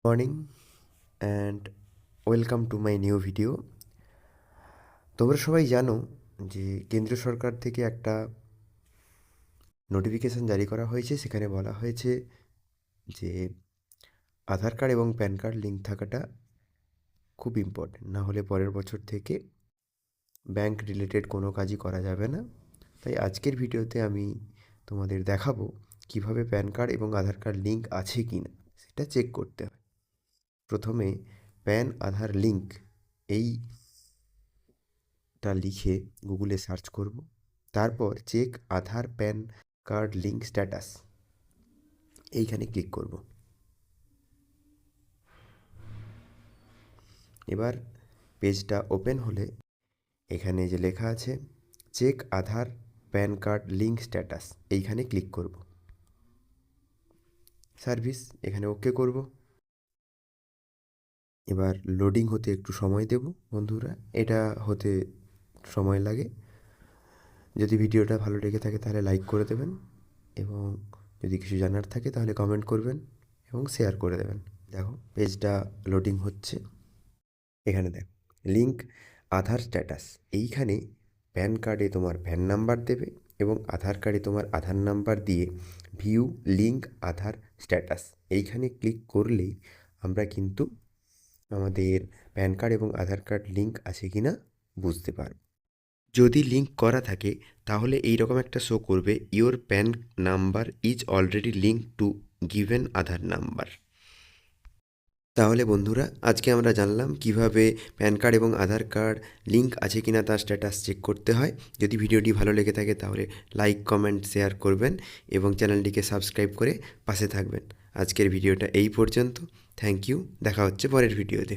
Morning and welcome to my new video. তোমরা সবাই জানো যে কেন্দ্র সরকার থেকে একটা নোটিফিকেশান জারি করা হয়েছে। সেখানে বলা হয়েছে যে আধার কার্ড এবং প্যান কার্ড লিঙ্ক থাকাটা খুব ইম্পর্টেন্ট, না হলে পরের বছর থেকে ব্যাংক রিলেটেড কোনো কাজই করা যাবে না। তাই আজকের ভিডিওতে আমি তোমাদের দেখাবো কিভাবে প্যান কার্ড এবং আধার কার্ড লিঙ্ক আছে কি না সেটা চেক করতে হয়। প্রথমে প্যান আধার লিঙ্ক এইটা লিখে গুগলে সার্চ করব। তারপর চেক আধার প্যান কার্ড লিঙ্ক স্ট্যাটাস এইখানে ক্লিক করব। এবার পেজটা ওপেন হলে এখানে যে লেখা আছে চেক আধার প্যান কার্ড লিঙ্ক স্ট্যাটাস এইখানে ক্লিক করব। সার্ভিস এখানে ওকে করব। এবার লোডিং হতে একটু সময় দেব বন্ধুরা, এটা হতে সময় লাগে। যদি ভিডিওটা ভালো লেগে থাকে তাহলে লাইক করে দেবেন, এবং যদি কিছু জানার থাকে তাহলে কমেন্ট করবেন এবং শেয়ার করে দেবেন। দেখো পেজটা লোডিং হচ্ছে। এখানে দেখো লিঙ্ক আধার স্ট্যাটাস, এইখানে প্যান কার্ডে তোমার প্যান নাম্বার দেবে এবং আধার কার্ডে তোমার আধার নাম্বার দিয়ে ভিউ লিঙ্ক আধার স্ট্যাটাস এইখানে ক্লিক করলেই আমরা কিন্তু আমাদের প্যান কার্ড এবং আধার কার্ড লিঙ্ক আছে কি না বুঝতে পারব। যদি লিঙ্ক করা থাকে তাহলে এইরকম একটা শো করবে your pan number is already link to given Aadhaar number. তাহলে বন্ধুরা আজকে আমরা জানলাম কিভাবে প্যান কার্ড এবং আধার কার্ড লিঙ্ক আছে কিনা তার স্ট্যাটাস চেক করতে হয়। যদি ভিডিওটি ভালো লেগে থাকে তাহলে লাইক কমেন্ট শেয়ার করবেন এবং চ্যানেলটিকে সাবস্ক্রাইব করে পাশে থাকবেন। আজকের ভিডিওটা এই পর্যন্ত। থ্যাংক ইউ, দেখা হচ্ছে পরের ভিডিওতে।